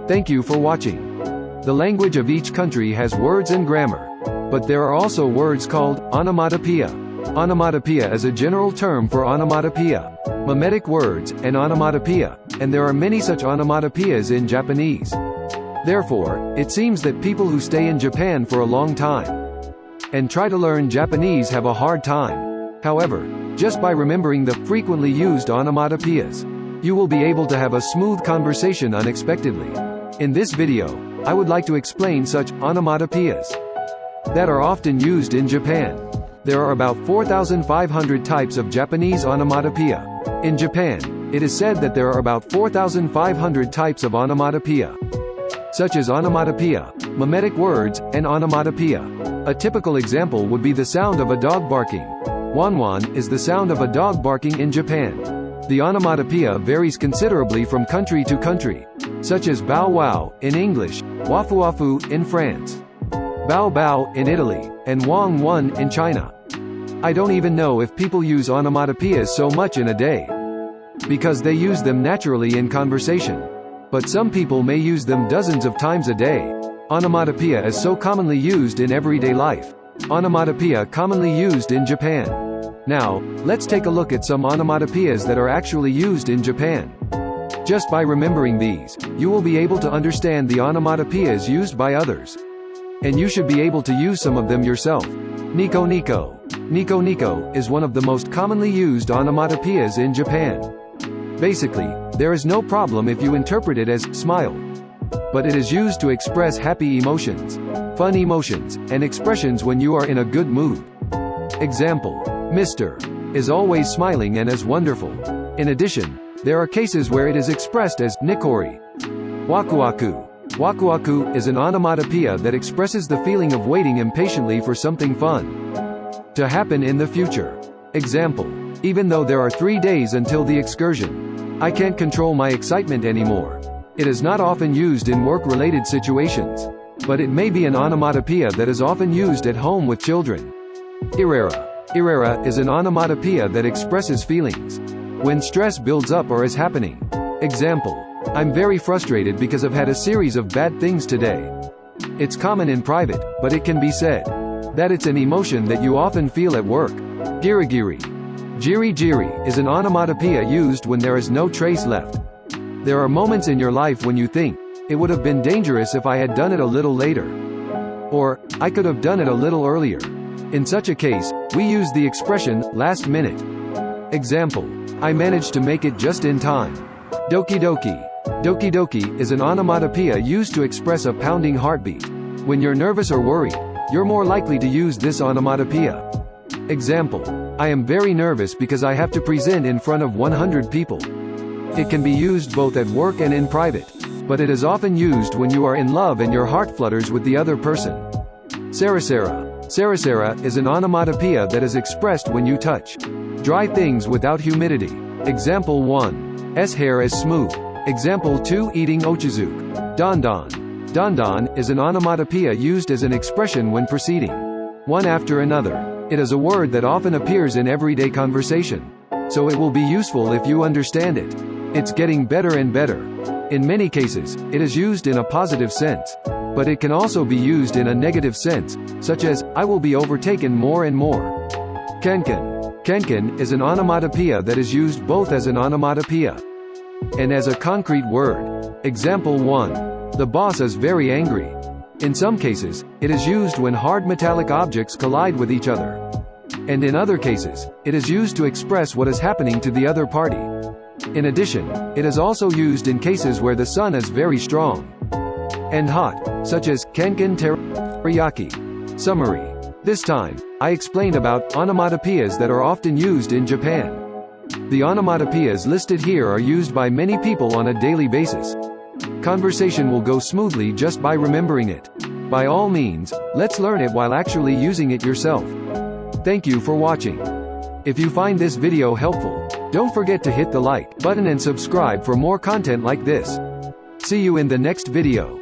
Thank you for watching. The language of each country has words and grammar, but there are also words called onomatopoeia. Onomatopoeia is a general term for onomatopoeia, mimetic words, and onomatopoeia, and there are many such onomatopoeias in Japanese. Therefore, it seems that people who stay in Japan for a long time and try to learn Japanese have a hard time. However, just by remembering the frequently used onomatopoeias, you will be able to have a smooth conversation unexpectedly. In this video, I would like to explain such onomatopoeias that are often used in Japan. There are about 4,500 types of Japanese onomatopoeia. In Japan, it is said that there are about 4,500 types of onomatopoeia, such as onomatopoeia, mimetic words, and onomatopoeia. A typical example would be the sound of a dog barking. Wanwan is the sound of a dog barking in Japan. The onomatopoeia varies considerably from country to country, such as bow wow in English, wafu wafu in France, bao bao in Italy, and wang wun in China. I don't even know if people use onomatopoeias so much in a day, because they use them naturally in conversation. But some people may use them dozens of times a day. Onomatopoeia is so commonly used in everyday life. Onomatopoeia commonly used in Japan. Now, let's take a look at some onomatopoeias that are actually used in Japan. Just by remembering these, you will be able to understand the onomatopoeias used by others. And you should be able to use some of them yourself. Nico Nico. Nico Nico is one of the most commonly used onomatopoeias in Japan. Basically, there is no problem if you interpret it as smile. But it is used to express happy emotions, fun emotions, and expressions when you are in a good mood. Example: Mr. is always smiling and is wonderful. In addition, there are cases where it is expressed as nikori. Waku waku. Waku waku is an onomatopoeia that expresses the feeling of waiting impatiently for something fun to happen in the future. Example: even though there are 3 days until the excursion, I can't control my excitement anymore. It is not often used in work-related situations, but it may be an onomatopoeia that is often used at home with children. Irera. Irera is an onomatopoeia that expresses feelings when stress builds up or is happening. Example: I'm very frustrated because I've had a series of bad things today. It's common in private, but it can be said that it's an emotion that you often feel at work. Girigiri. Jiri jiri is an onomatopoeia used when there is no trace left. There are moments in your life when you think, it would have been dangerous if I had done it a little later. Or, I could have done it a little earlier. In such a case, we use the expression, last minute. Example: I managed to make it just in time. Doki doki. Doki doki is an onomatopoeia used to express a pounding heartbeat. When you're nervous or worried, you're more likely to use this onomatopoeia. Example: I am very nervous because I have to present in front of 100 people. It can be used both at work and in private, but it is often used when you are in love and your heart flutters with the other person. Sarasara. Sarasara is an onomatopoeia that is expressed when you touch dry things without humidity. Example 1. S hair is smooth. Example 2. Eating ochazuke. Dandan. Dandan is an onomatopoeia used as an expression when proceeding one after another. It is a word that often appears in everyday conversation, so it will be useful if you understand it. It's getting better and better. In many cases, it is used in a positive sense, but it can also be used in a negative sense, such as, I will be overtaken more and more. Kenken. Kenken is an onomatopoeia that is used both as an onomatopoeia and as a concrete word. Example 1. The boss is very angry. In some cases, it is used when hard metallic objects collide with each other. And in other cases, it is used to express what is happening to the other party. In addition, it is also used in cases where the sun is very strong and hot, such as kenken teriyaki. Summary. This time, I explained about onomatopoeias that are often used in Japan. The onomatopoeias listed here are used by many people on a daily basis. Conversation will go smoothly just by remembering it. By all means, let's learn it while actually using it yourself. Thank you for watching. If you find this video helpful, don't forget to hit the like button and subscribe for more content like this. See you in the next video.